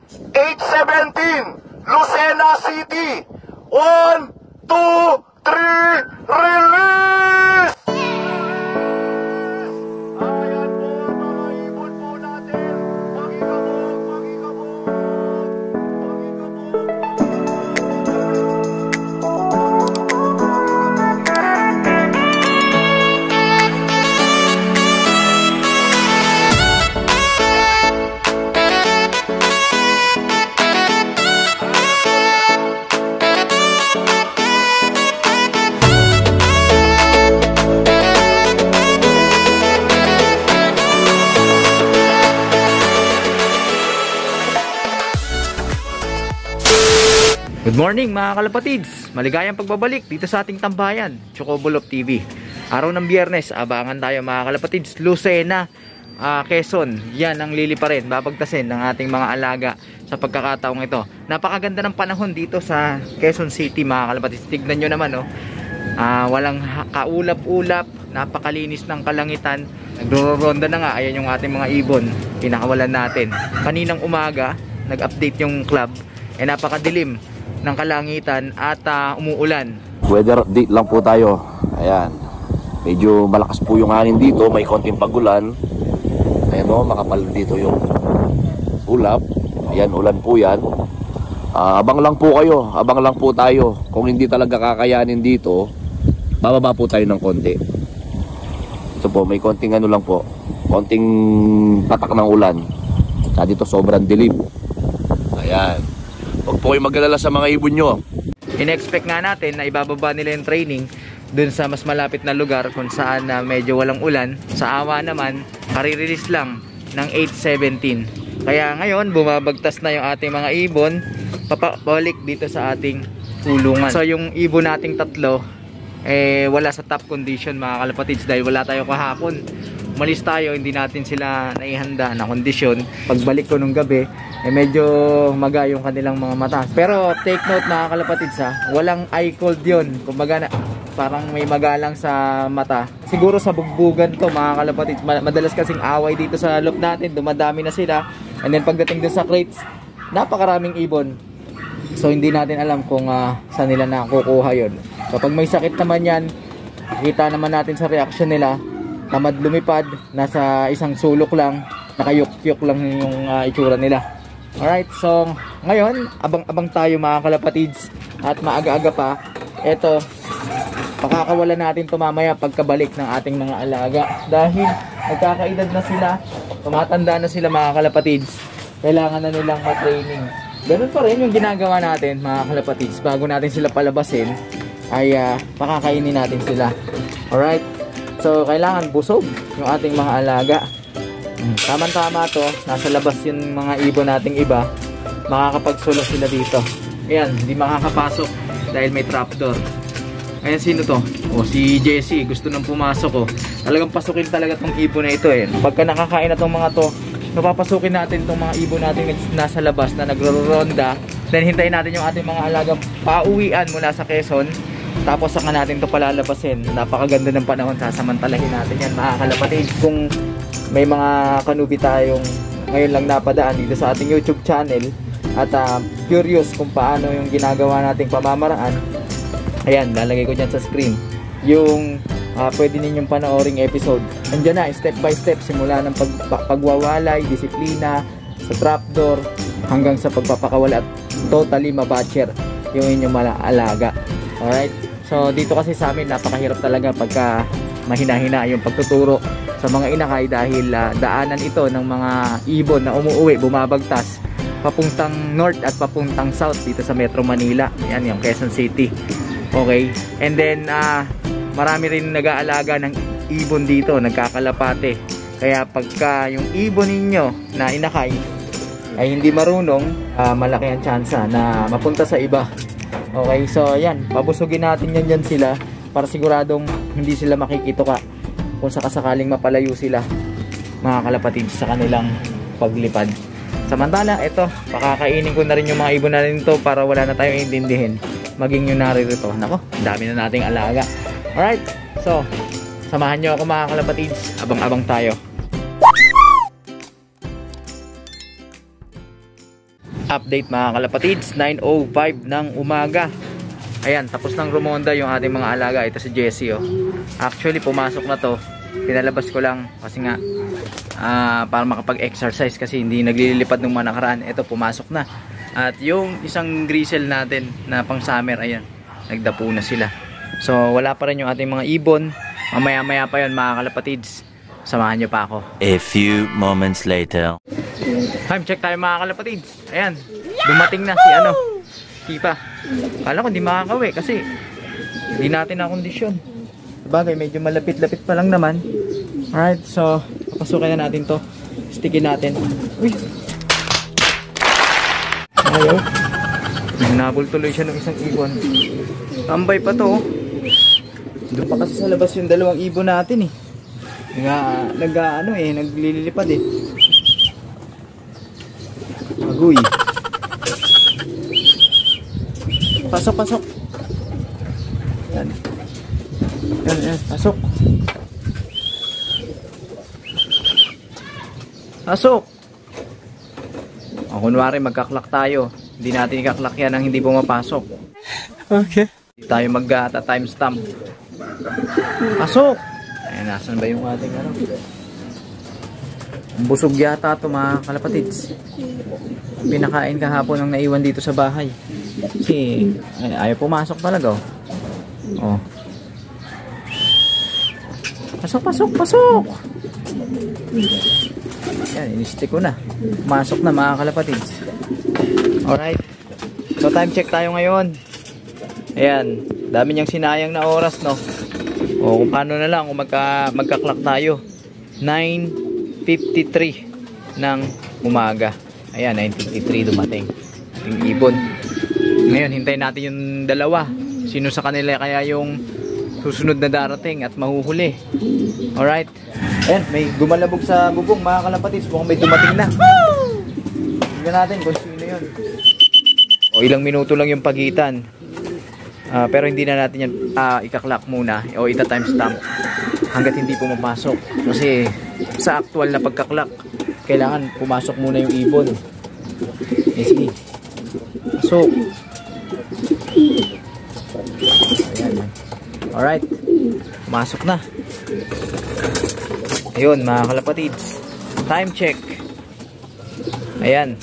817 Lucena City. 1, 2, 3, release! Ayan po ang mga ibon po natin. Pakikabog, pakikabog, Good morning mga kalapatids! Maligayang pagbabalik dito sa ating tambayan, Chocobolo TV. Araw ng Biyernes, abangan tayo mga kalapatids. Lucena, Quezon, yan ang liliparin, babagtasin ng ating mga alaga sa pagkakataong ito. Napakaganda ng panahon dito sa Quezon City mga kalapatids. Tignan nyo naman, oh. Walang kaulap-ulap, napakalinis ng kalangitan. Nagro-ronda na nga, ayan yung ating mga ibon, pinakawalan natin. Kaninang umaga, nag-update yung club, napakadilim ng kalangitan at umuulan. Weather update lang po tayo. Ayan, medyo malakas po yung hangin dito, may konting pagulan. Ayan o, makapal dito yung ulap. Ayan, ulan po yan. Abang lang po kayo, abang lang po tayo. Kung hindi talaga kakayanin dito, bababa po tayo ng konti. Ito po, may konting ano lang po, konting patak ng ulan. Sa dito sobrang dilim. Ayan, huwag po kayo mag-alala sa mga ibon nyo. In-expect nga natin na ibababa nila yung training dun sa mas malapit na lugar kung saan medyo walang ulan. Sa awa naman, kare-release lang ng 8:17. Kaya ngayon, bumabagtas na yung ating mga ibon, papabalik dito sa ating kulungan. So yung ibon nating tatlo, wala sa top condition mga kalapatids dahil wala tayo kahapon. Umalis tayo, hindi natin sila naihanda na kondisyon. Pagbalik ko nung gabi, medyo maga yung kanilang mga mata. Pero take note mga kalapatids, walang eye cold yun. Kumbaga parang may magalang sa mata. Siguro sa bugbugan to mga kalapatids. Madalas kasing away dito sa loop natin, dumadami na sila. And then pagdating dun sa crates, napakaraming ibon. So hindi natin alam kung saan nila nakukuha yun. Kapag may sakit naman yan, kita naman natin sa reaction nila, tamad lumipad, nasa isang sulok lang, nakayuk-yuk lang yung itsura nila. Alright, so ngayon, abang-abang tayo mga kalapatids. At maaga-aga pa, eto, pakakawalan natin ito mamaya pagkabalik ng ating mga alaga. Dahil nagkakaedad na sila, tumatanda na sila mga kalapatids, kailangan na nilang matraining. Ganun pa rin yung ginagawa natin mga kalapatids. Bago natin sila palabasin, ay pakakainin natin sila. Alright, so kailangan busog yung ating mga alaga. Tama-tama to, nasa labas yung mga ibon nating iba, makakapagsulong sila dito. Ayan, hindi makakapasok dahil may trapdoor. Ayan, sino to? O, si Jessie, gusto nang pumasok, oh. Talagang pasukin talaga tong ibon na ito, Pagka nakakain na tong mga to, napapasukin natin tong mga ibon natin nasa labas na nagro-ronda. Then hintayin natin yung ating mga alagang pauwian mula sa Quezon. Tapos saka natin to palalabasin. Napakaganda ng panahon, sasamantalahin natin yan mga kalapatids. Kung may mga kanubi tayong ngayon lang napadaan dito sa ating YouTube channel at curious kung paano yung ginagawa nating pamamaraan, ayan, lalagay ko dyan sa screen yung pwede ninyong panooring episode. Andiyan na, step by step, simula ng pagwawalay, disiplina, sa trapdoor, hanggang sa pagpapakawala at totally mabatcher yung inyong alaga. Alright, so dito kasi sa amin napakahirap talaga pagka mahina-hina yung pagtuturo sa mga inakay dahil daanan ito ng mga ibon na umuuwi, bumabagtas papuntang north at papuntang south dito sa Metro Manila. Yan yung Quezon City. Okay, and then marami rin nag-aalaga ng ibon dito, nagkakalapate. Kaya pagka yung ibon ninyo na inakay ay hindi marunong, malaki ang tsansa na mapunta sa iba. Okay, so ayan, pabusugin natin yan sila para siguradong hindi sila makikituka kung sakasakaling mapalayo sila mga kalapatids sa kanilang paglipad. Samantala, ito, pakakainin ko na rin yung mga ibon na rin ito para wala na tayong intindihin. Maging yung naririto. Nako, dami na nating alaga. Alright, so samahan nyo ako mga kalapatids. Abang-abang tayo. Update mga kalapatids, 9:05 ng umaga. Ayan, tapos ng rumonda yung ating mga alaga. Ito si Jessie, oh. Actually, pumasok na to. Pinalabas ko lang kasi nga para makapag-exercise kasi hindi naglilipad nung mga nakaraan. Ito, pumasok na. At yung isang grisel natin na pang summer, ayan, nagdapo na sila. So, wala pa rin yung ating mga ibon. Mamaya-maya pa yun mga kalapatids. Samahan nyo pa ako. A few moments later. Time check tayo mga kalapatids. Ayan, dumating na si Kipa. Kala ko hindi makakawi kasi hindi natin na kondisyon. Sabagay, medyo malapit-lapit pa lang naman. Alright, so papasukin na natin to. Stickin natin. Uy! Ayaw. Nabul tuloy siya ng isang ibon. Tambay pa to. Doon pa kasi sa labas yung dalawang ibon natin eh. Naglilipad eh. Agoy. Pasok, pasok. Yan. Yan, pasok. Pasok. O, kunwari magkaklak tayo. Hindi natin ikaklak yan ang hindi pumapasok. Okay. Hindi tayo mag-timestamp. Pasok. Ayan, nasan ba yung ating busog yata ito mga kalapatids. Pinakain kahapon ang naiwan dito sa bahay. Kasi ayaw pumasok talaga, oh. Oh. Pasok, pasok, pasok. Yan, in-stick ko na. Pumasok na mga kalapatids. Alright. So time check tayo ngayon. Ayan, dami niyang sinayang na oras, no. O kung paano na lang kung magka-clock tayo. 9:53 ng umaga. Ayan, 9:53 dumating ating ibon. Ngayon, hintayin natin yung dalawa. Sino sa kanila kaya yung susunod na darating at mahuhuli. Alright. Ayan, may gumalabog sa bubong mga kalapatids. Mukhang may dumating na. Tignan natin kung sino yun. O, ilang minuto lang yung pagitan. Pero hindi na natin yan ikaklak muna o ita-timestamp hanggat hindi pumapasok. Kasi sa actual na pagkaklak, kailangan pumasok muna yung ibon. Sige. Pasok. Ayan. Alright. Pumasok na. Ayun mga kalapatids. Time check. Ayan.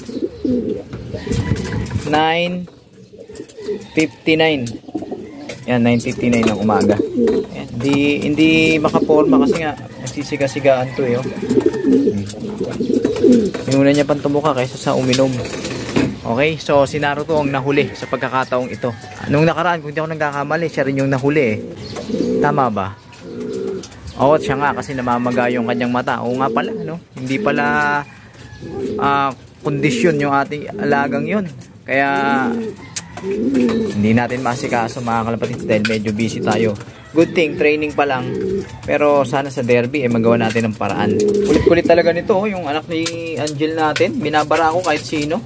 9:59. Yan, 9:59 ng umaga. Ayan. Hindi makaporma kasi nga nagsisiga-sigaan to eh. Oh. Yung una niya pang tumuka kaysa sa uminom. Okay, so si Naruto ang nahuli sa pagkakataong ito. Nung nakaraan, kung hindi ako nagkakamali, siya rin yung nahuli eh. Tama ba? Oo, siya nga kasi namamaga yung kanyang mata. Oo nga pala, no? Hindi pala kondisyon yung ating alagang yun. Kaya hindi natin masikaso mga kalapatids dahil medyo busy tayo. Good thing, training pa lang. Pero sana sa derby magawa natin ng paraan. Kulit-kulit talaga nito, yung anak ni Angel natin. Binabara ako kahit sino.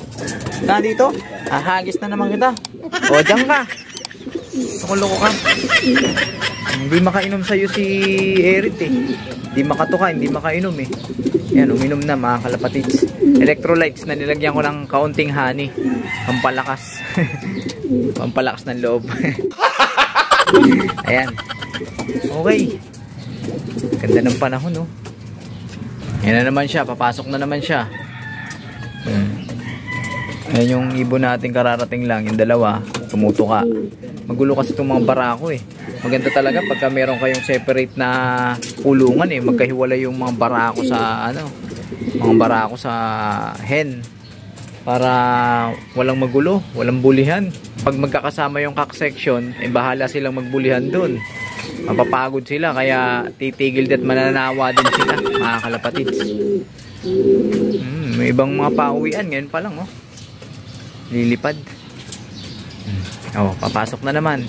Dito, hagis na naman kita. O, dyan ka. Tukuloko ka. Hindi makainom sa'yo si Erit eh. Hindi makatuka, hindi makainom eh. Yan, uminom na mga kalapatids. Electrolytes na nilagyan ko ng kaunting honey. Pampalakas. Pampalakas ng loob. Ayan. Okay. Ganda ng panahon, no? Ayan na naman siya. Papasok na naman siya. Ayan yung ibon natin kararating lang. Yung dalawa, tumutuka. Magulo kasi itong mga barako eh. Maganda talaga pagka meron kayong separate na kulungan eh. Magkahiwalay yung mga barako sa mga barako sa hen. Para walang magulo, walang bulihan. Pag magkakasama yung cock section, bahala silang magbulihan dun. Mapapagod sila, kaya titigil at mananawa din sila, mga kalapatids. May ibang mga pauwian, ngayon pa lang, oh. Lilipad. Oh, papasok na naman.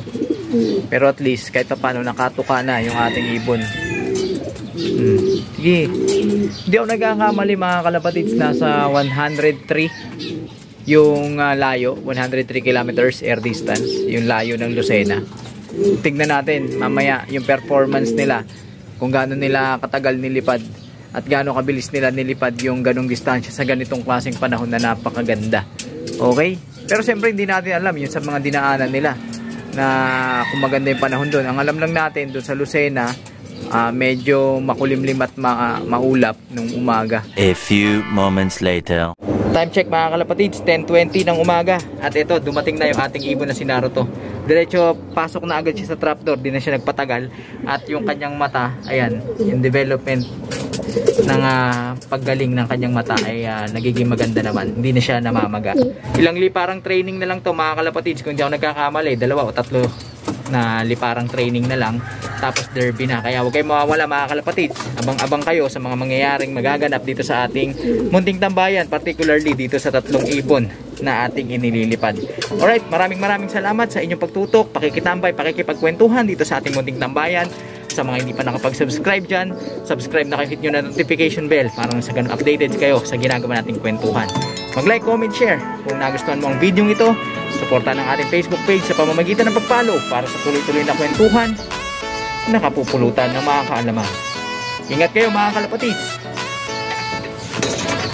Pero at least, kahit paano nakatuka na yung ating ibon. Sige. Hindi ako nagkakamali mga kalapatids, nasa 103 yung layo, 103 kilometers air distance, yung layo ng Lucena. Tignan natin mamaya yung performance nila, kung gaano nila katagal nilipad at gaano kabilis nila nilipad yung ganong distansya sa ganitong klaseng panahon na napakaganda. Okay? Pero siyempre hindi natin alam yung sa mga dinaanan nila na kung maganda yung panahon doon. Ang alam lang natin doon sa Lucena, medyo makulimlim at maulap nung umaga. A few moments later. Time check mga kalapatids, 10:20 ng umaga. At ito, dumating na yung ating ibon na si Naruto. Diretso, pasok na agad siya sa trapdoor. Di na siya nagpatagal. At yung kanyang mata, ayan, yung development ng paggaling ng kanyang mata ay nagiging maganda naman. Hindi na siya namamaga. Ilang liparang training na lang to mga kalapatids. Kung di ako nagkakamali, 2 o 3 na liparang training na lang. Tapos derby na. Kaya huwag kayong mawawala mga kalapatids. Abang-abang kayo sa mga mangyayaring magaganap dito sa ating munting tambayan, particularly dito sa 3 ibon na ating inililipad. Alright, maraming salamat sa inyong pagtutok, pakikitambay, pakikipagkwentuhan dito sa ating munting tambayan. Sa mga hindi pa nakapag-subscribe dyan, subscribe na kayo, hit nyo na notification bell para sa ganun updated kayo sa ginagawa nating kwentuhan. Mag-like, comment, share kung nagustuhan mo ang video ito. Suportahan ang ating Facebook page sa pamamagitan ng pag-follow para sa tuloy-tuloy na kwentuhan na kapupulutan ng mga kaalaman. Ingat kayo mga kalapatids.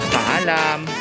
Paalam.